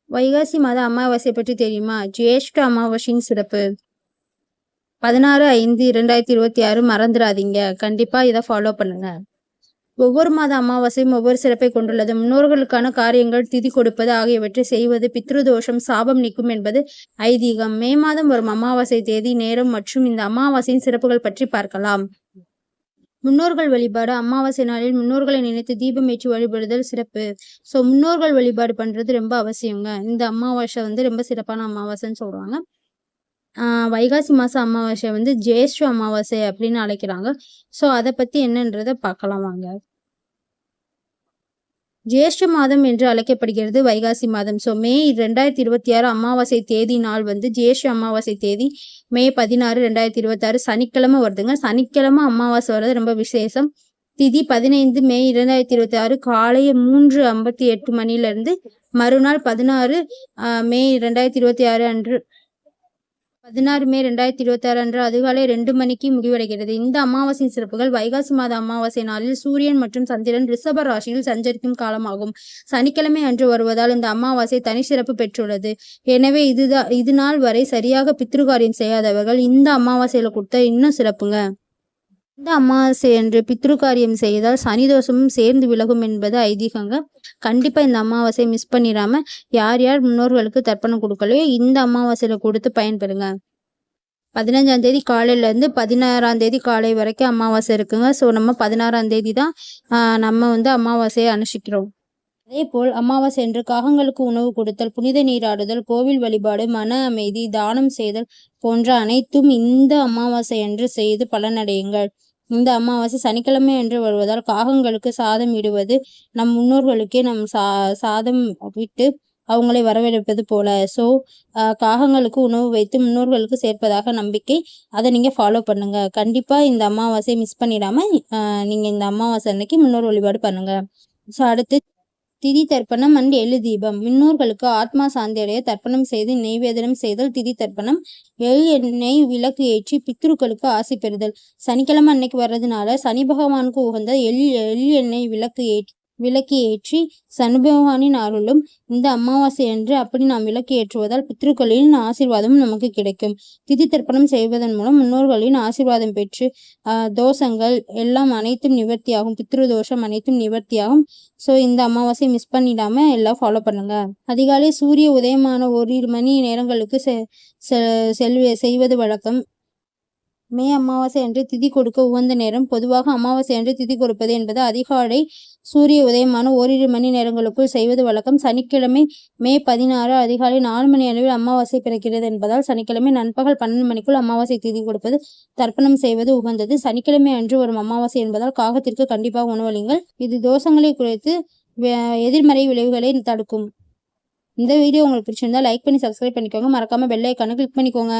வைகாசி மாத அமாவாசை பற்றி தெரியுமா? ஜேஷ்ட அமாவாசையின் சிறப்பு 16/5/2026 மறந்துடாதீங்க. கண்டிப்பா இதை ஃபாலோ பண்ணுங்க. ஒவ்வொரு மாத அமாவாசையும் ஒவ்வொரு சிறப்பை கொண்டுள்ளது. முன்னோர்களுக்கான காரியங்கள், திதி கொடுப்பது ஆகியவற்றை செய்வது பித்ருதோஷம், சாபம் நீக்கும் என்பது ஐதீகம். மே மாதம் வரும் அமாவாசை தேதி, நேரம் மற்றும் இந்த அமாவாசையின் சிறப்புகள் பற்றி பார்க்கலாம். முன்னோர்கள் வழிபாடு. அமாவாசை நாளில் முன்னோர்களை நினைத்து தீபம் ஏற்றி வழிபடுதல் சிறப்பு. ஸோ முன்னோர்கள் வழிபாடு பண்றது ரொம்ப அவசியங்க. இந்த அமாவாசை ரொம்ப சிறப்பான அமாவாசைன்னு சொல்றாங்க. வைகாசி மாச அமாவாசை ஜேஷ்ட அமாவாசை அப்படின்னு அழைக்கிறாங்க. ஸோ அதை பத்தி என்னன்றதை பார்க்கலாம் வாங்க. ஜேஷ்ட மாதம் என்று அழைக்கப்படுகிறது வைகாசி மாதம். ஸோ மே 2026 அமாவாசை தேதி நாள் ஜேஷ்ட அமாவாசை தேதி மே 16, 2026 சனிக்கிழமை வருதுங்க. சனிக்கிழமை அமாவாசை வர்றது ரொம்ப விசேஷம். திதி 15 மே 2026 காலை 3:58 மணிலிருந்து மறுநாள் 16 மே 2026 அன்று 16 மே 2026 அன்று அதிகாலை 2 மணிக்கு முடிவடைகிறது. இந்த அமாவாசையின் சிறப்புகள். வைகாசி மாத அமாவாசை நாளில் சூரியன் மற்றும் சந்திரன் ரிஷப ராசியில் சஞ்சரிக்கும் காலமாகும். சனிக்கிழமை அன்று வருவதால் இந்த அமாவாசை தனி சிறப்பு பெற்றுள்ளது. எனவே இது நாள் வரை சரியாக பித்ருகாரியம் செய்யாதவர்கள் இந்த அமாவாசையில கொடுத்த இன்னும் சிறப்புங்க. இந்த அமாவாசை அன்று பித்ருகாரியம் செய்தால் சனிதோஷமும் சேர்ந்து விலகும் என்பது ஐதீகங்க. கண்டிப்பா இந்த அமாவாசையை மிஸ் பண்ணிடாம யார் யார் முன்னோர்களுக்கு தர்ப்பணம் கொடுக்கலையோ இந்த அமாவாசையில கொடுத்து பயன்பெறுங்க. 15ஆம் தேதி காலையில இருந்து 16ஆம் தேதி காலை வரைக்கும் அமாவாசை இருக்குங்க. ஸோ நம்ம 16ஆம் தேதி தான் நம்ம அமாவாசையை அனுஷ்டிக்கிறோம். அதே போல் அமாவாசை என்று காகங்களுக்கு உணவு கொடுத்தல், புனித நீராடுதல், கோவில் வழிபாடு, மன அமைதி, தானம் செய்தல் போன்ற அனைத்தும் இந்த அமாவாசை அன்று செய்து பலனடையுங்கள். இந்த அமாவாசை சனிக்கிழமை அன்று வருவதால் காகங்களுக்கு சாதம் இடுவது நம் முன்னோர்களுக்கே நம் சாதம் விட்டு அவங்களை வரவேற்பது போல. ஸோ காகங்களுக்கு உணவு வைத்து முன்னோர்களுக்கு சேர்ப்பதாக நம்பிக்கை. அதை நீங்கள் ஃபாலோ பண்ணுங்க. கண்டிப்பாக இந்த அமாவாசையை மிஸ் பண்ணிடாம நீங்கள் இந்த அமாவாசை அன்னைக்கு முன்னோர் வழிபாடு பண்ணுங்க. ஸோ அடுத்து திதி தர்ப்பணம் அண்ட் எள்ளு தீபம். முன்னோர்களுக்கு ஆத்மா சாந்தி அடைய தர்ப்பணம் செய்து நெய்வேதனம் செய்தல் திதி தர்ப்பணம். எண்ணெய் விளக்கு ஏற்றி பித்ருக்களுக்கு ஆசை பெறுதல். சனிக்கிழமை அன்னைக்கு வர்றதுனால சனி பகவானுக்கு உகந்த எண்ணெய் விளக்கு ஏற்றி சனி பகவானின் அருளும் இந்த அமாவாசை அன்று அப்படி நாம் விளக்கு ஏற்றுவதால் பித்ருக்களின் ஆசீர்வாதமும் நமக்கு கிடைக்கும். திதி தர்ப்பணம் செய்வதன் மூலம் முன்னோர்களின் ஆசீர்வாதம் பெற்று தோஷங்கள் எல்லாம் அனைத்தும் நிவர்த்தியாகும். பித்ரு தோஷம் அனைத்தும் நிவர்த்தியாகும். ஸோ இந்த அமாவாசை மிஸ் பண்ணிடாம எல்லாம் ஃபாலோ பண்ணுங்க. அதிகாலை சூரிய உதயமான 1 மணி நேரங்களுக்கு செய்வது வழக்கம். மே அமாவாசை அன்று திதி கொடுக்க உகந்த நேரம். பொதுவாக அமாவாசை அன்று திதி கொடுப்பது என்பது அதிகாலை சூரிய உதயமான 1 மணி நேரங்களுக்குள் செய்வது வழக்கம். சனிக்கிழமை மே 16 அதிகாலை 4 மணி அளவில் அமாவாசை பிறக்கிறது என்பதால் சனிக்கிழமை நண்பகல் 12 மணிக்குள் அமாவாசை திதி கொடுப்பது, தர்ப்பணம் செய்வது உகந்தது. சனிக்கிழமை அன்று வரும் அமாவாசை என்பதால் காகத்திற்கு கண்டிப்பாக உணவளிங்கள். இது தோஷங்களை குறைத்து எதிர்மறை விளைவுகளை தடுக்கும். இந்த வீடியோ உங்களுக்கு பிடிச்சிருந்தா லைக் பண்ணி சப்ஸ்கிரைப் பண்ணிக்கோங்க. மறக்காம பெல் ஐக்கானை கிளிக் பண்ணிக்கோங்க.